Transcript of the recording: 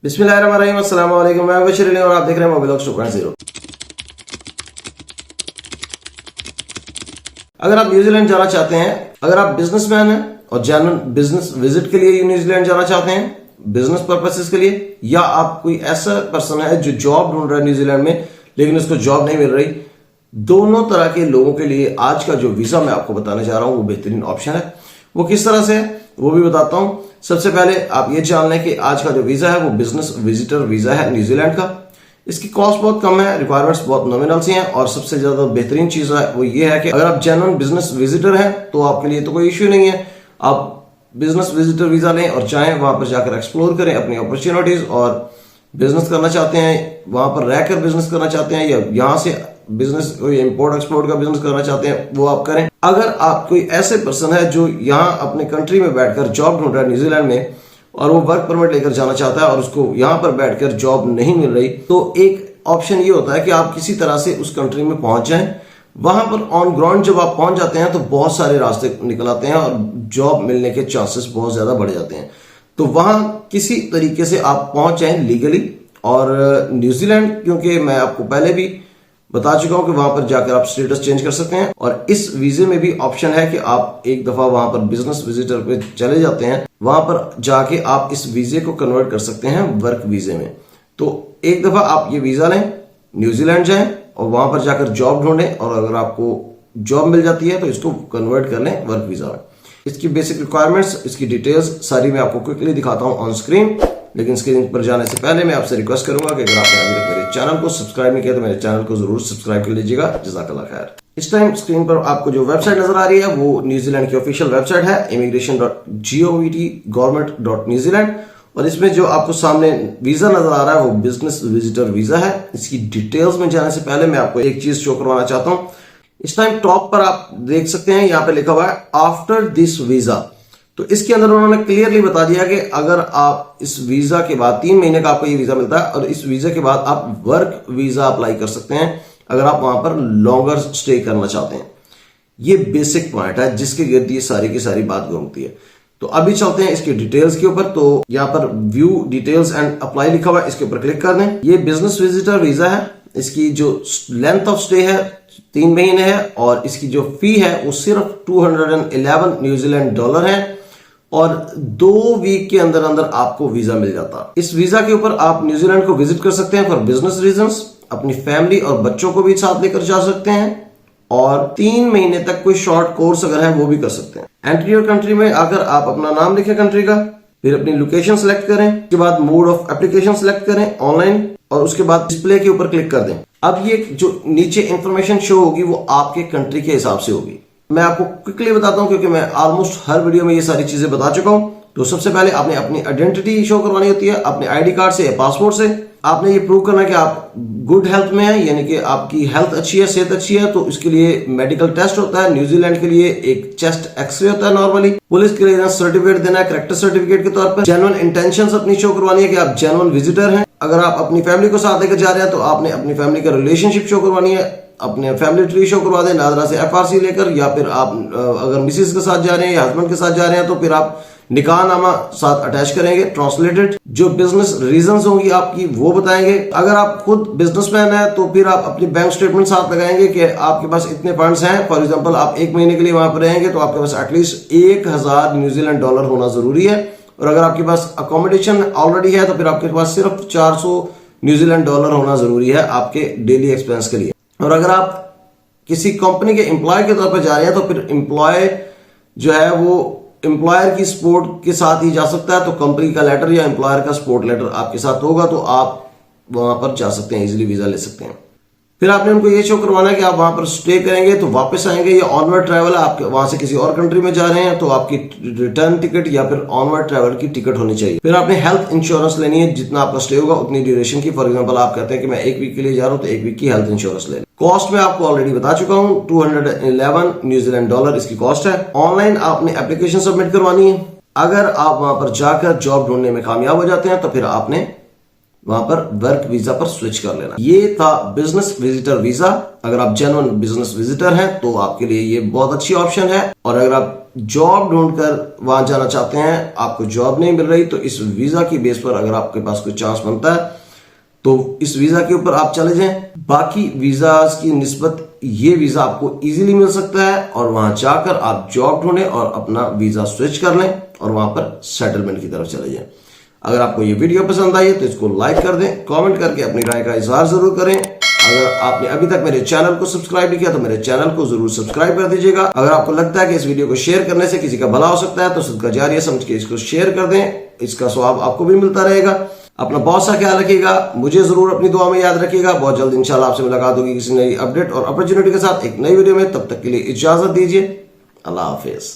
बिस्मिल्लाहिर्रहमानिर्रहीम, अस्सलाम वालेकुम। मैं बशीर अली और आप देख रहे हैं मोबिलॉग्स 2.0। अगर आप न्यूजीलैंड जाना चाहते हैं, अगर आप बिजनेसमैन हैं और जेन्युइन बिजनेस विजिट के लिए न्यूजीलैंड जाना चाहते हैं बिजनेस पर्पसेस के लिए, या आप कोई ऐसा पर्सन है जो जॉब ढूंढ रहा है न्यूजीलैंड में लेकिन उसको जॉब नहीं मिल रही, दोनों तरह के लोगों के लिए आज का जो वीजा मैं आपको बताने जा रहा हूं वो बेहतरीन ऑप्शन है। वो किस तरह से है वो भी बताता हूं। सबसे पहले आप ये जान लें कि आज का जो वीजा है वो बिजनेस विजिटर वीजा है न्यूजीलैंड का। इसकी कॉस्ट बहुत कम है, रिक्वायरमेंट्स बहुत नॉमिनल सी हैं, और सबसे ज्यादा बेहतरीन चीज है वो ये है कि अगर आप जेन्युइन बिजनेस विजिटर हैं तो आपके लिए तो कोई इश्यू नहीं है। आप बिजनेस विजिटर वीजा लें और चाहें वहां पर जाकर एक्सप्लोर करें अपनी अपॉर्चुनिटीज, और बिजनेस करना चाहते हैं, वहां पर रहकर बिजनेस करना चाहते हैं, या यहां से बिजनेस कोई इंपोर्ट एक्सपोर्ट का बिजनेस करना चाहते हैं वो आप करें। अगर आप कोई ऐसे पर्सन है जो यहाँ अपने कंट्री में बैठकर जॉब ढूंढ रहा है न्यूजीलैंड में और वो वर्क परमिट लेकर जाना चाहता है और उसको यहाँ पर बैठकर जॉब नहीं मिल रही, तो एक ऑप्शन ये होता है कि आप किसी तरह से उस कंट्री में पहुंच जाएं। वहां पर ऑन ग्राउंड जब आप पहुंच जाते हैं तो बहुत सारे रास्ते निकल आते हैं और जॉब मिलने के चांसेस बहुत ज्यादा बढ़ जाते हैं। तो वहां किसी तरीके से आप पहुंच जाएं लीगली। और न्यूजीलैंड, क्योंकि मैं आपको पहले भी बता चुका हूं कि वहां पर जाकर आप स्टेटस चेंज कर सकते हैं, और इस वीजे में भी ऑप्शन है कि आप एक दफा वहां पर बिजनेस विजिटर पे चले जाते हैं, वहां पर जाके आप इस वीजे को कन्वर्ट कर सकते हैं वर्क वीजे में। तो एक दफा आप ये वीजा लें, न्यूजीलैंड जाएं और वहां पर जाकर जॉब ढूंढें, और अगर आपको जॉब मिल जाती है तो इसको कन्वर्ट कर लें वर्क वीजा में। इसकी बेसिक रिक्वायरमेंट्स, इसकी डिटेल्स सारी मैं आपको क्विकली दिखाता हूं ऑन स्क्रीन। लेकिन स्क्रीन पर जाने से पहले मैं आपसे रिक्वेस्ट करूंगा कि अगर आपने अभी तक मेरे चैनल को सब्सक्राइब नहीं किया तो मेरे चैनल को जरूर सब्सक्राइब कर लीजिएगा। जज़ाकल्लाह खैर। इस टाइम स्क्रीन पर आपको जो वेबसाइट नजर आ रही है वो न्यूजीलैंड की ऑफिशियल वेबसाइट है, immigration.govt government.न्यूजीलैंड। और इसमें जो आपको सामने वीजा नजर आ रहा है वो बिजनेस विजिटर वीजा है। इसकी डिटेल्स में जाने से पहले मैं आपको एक चीज शो करवाना चाहता हूं। इस टाइम टॉप पर आप देख सकते हैं, यहाँ पे लिखा हुआ है आफ्टर दिस वीजा। तो इसके अंदर उन्होंने क्लियरली बता दिया कि अगर आप इस वीजा के बाद 3 महीने का आपको ये वीजा मिलता है, और इस वीजा के बाद आप वर्क वीजा अप्लाई कर सकते हैं अगर आप वहां पर लॉन्गर स्टे करना चाहते हैं। ये बेसिक पॉइंट है जिसके गिर्द ये सारी की सारी बात घूमती है। तो अभी चलते हैं इसके डिटेल्स के ऊपर। तो यहाँ पर व्यू डिटेल्स एंड अप्लाई लिखा हुआ है, इसके ऊपर क्लिक कर दें। ये बिजनेस विजिटर वीजा है। इसकी जो लेंथ ऑफ स्टे है 3 महीने है, और इसकी जो फी है वो सिर्फ 211 न्यूजीलैंड डॉलर है, और 2 वीक के अंदर अंदर आपको वीजा मिल जाता। इस वीजा के ऊपर आप न्यूजीलैंड को विजिट कर सकते हैं फॉर बिजनेस रीजंस, अपनी फैमिली और बच्चों को भी साथ लेकर जा सकते हैं, और 3 महीने तक कोई शॉर्ट कोर्स अगर है वो भी कर सकते हैं। एंट्री योर कंट्री में आकर आप अपना नाम लिखें कंट्री का, फिर अपनी लोकेशन सेलेक्ट करें, उसके बाद मोड ऑफ एप्लीकेशन सेलेक्ट करें ऑनलाइन, और उसके बाद डिस्प्ले के ऊपर क्लिक कर दें। अब ये जो नीचे इंफॉर्मेशन शो होगी वो आपके कंट्री के हिसाब से होगी। मैं आपको क्विकली बताता हूं क्योंकि मैं ऑलमोस्ट हर वीडियो में ये सारी चीजें बता चुका हूं। तो सबसे पहले आपने अपनी आइडेंटिटी शो करवानी होती है, अपने आईडी कार्ड से या पासपोर्ट से। आपने ये प्रूव करना है कि आप गुड हेल्थ में है, यानी कि आपकी हेल्थ अच्छी है, सेहत अच्छी है। तो इसके लिए मेडिकल टेस्ट होता है। न्यूजीलैंड के लिए एक चेस्ट एक्सरे होता है नॉर्मली। पुलिस क्लियरेंस सर्टिफिकेट देना है कैरेक्टर सर्टिफिकेट के तौर पर। जेन्युइन इंटेंशंस अपनी शो करवानी है कि आप जेन्युइन विजिटर हैं। अगर आप अपनी फैमिली को साथ लेकर जा रहे हैं तो आपने अपनी फैमिली का रिलेशनशिप शो करवानी है, अपने फैमिली ट्री शो करवा दें नादरा से FRC लेकर, या फिर आप अगर मिसेस के साथ जा रहे हैं या हस्बैंड के साथ जा रहे हैं तो फिर आप निकाह नामा साथ अटैच करेंगे ट्रांसलेटेड। जो बिजनेस रीजंस होंगी आपकी वो बताएंगे। अगर आप खुद बिजनेसमैन है तो फिर आप अपनी बैंक स्टेटमेंट साथ लगाएंगे कि आपके पास इतने फंड्स हैं। फॉर एग्जांपल आप 1 महीने के लिए वहां पर रहेंगे तो आपके पास एटलीस्ट 1000 न्यूजीलैंड डॉलर होना जरूरी है, और अगर आपके पास अकोमोडेशन ऑलरेडी है तो फिर आपके पास सिर्फ 400 न्यूजीलैंड डॉलर होना जरूरी है आपके डेली एक्सपेंस के लिए। और अगर आप किसी कंपनी के एम्प्लॉय के तौर पर जा रहे हैं तो फिर एम्प्लॉय जो है वो एम्प्लॉयर की सपोर्ट के साथ ही जा सकता है। तो कंपनी का लेटर या एम्प्लॉयर का सपोर्ट लेटर आपके साथ होगा तो आप वहां पर जा सकते हैं, इजीली वीजा ले सकते हैं। फिर आपने उनको ये शो करवाना है कि आप वहां पर स्टे करेंगे तो वापस आएंगे, या ऑनवर्ड ट्रैवल है, आप वहां से किसी और कंट्री में जा रहे हैं तो आपकी रिटर्न टिकट या फिर ऑनवर्ड ट्रैवल की टिकट होनी चाहिए। फिर आपने हेल्थ इंश्योरेंस लेनी है, जितना आपका स्टे होगा उतनी ड्यूरेशन की। फॉर एग्जांपल आप कहते हैं कि मैं 1 वीक के लिए जा रहा हूं तो 1 वीक की हेल्थ इंश्योरेंस ले। कॉस्ट में आपको ऑलरेडी बता चुका हूं, 211 न्यूजीलैंड डॉलर इसकी कॉस्ट है। ऑनलाइन आपने एप्लीकेशन सबमिट करवानी है। अगर आप वहां पर जाकर जॉब ढूंढने में कामयाब हो जाते हैं तो फिर आपने वहां पर वर्क वीजा पर स्विच कर लेना। ये था बिजनेस विजिटर वीजा। अगर आप जेन्युइन बिजनेस विजिटर हैं तो आपके लिए ये बहुत अच्छी ऑप्शन है। और अगर आप जॉब ढूंढकर वहां जाना चाहते हैं, आपको जॉब नहीं मिल रही, तो इस वीजा की बेस पर अगर आपके पास कोई चांस बनता है तो इस वीजा के ऊपर आप चले जाएं। बाकी वीजाज की निस्बत ये वीजा आपको इजीली मिल सकता है और वहां जाकर आप जॉब ढूंढें और अपना वीजा स्विच कर लें और वहां पर सेटलमेंट की तरफ चले जाएं। अगर आपको ये वीडियो पसंद आई है तो इसको लाइक कर दें, कमेंट करके अपनी राय का इजहार जरूर करें। अगर आपने अभी तक मेरे चैनल को सब्सक्राइब नहीं किया तो मेरे चैनल को जरूर सब्सक्राइब कर दीजिएगा। अगर आपको लगता है कि इस वीडियो को शेयर करने से किसी का भला हो सकता है तो सदका जारिया समझ के इसको शेयर कर दें, इसका सवाब आपको भी मिलता रहेगा। अपना बहुत सा ख्याल रखिएगा, मुझे जरूर अपनी दुआ में याद रखिएगा। बहुत जल्द इंशाल्लाह आपसे मुलाकात होगी किसी नई अपडेट और अपॉर्चुनिटी के साथ एक नई वीडियो में। तब तक के लिए इजाजत दीजिए, अल्लाह हाफिज।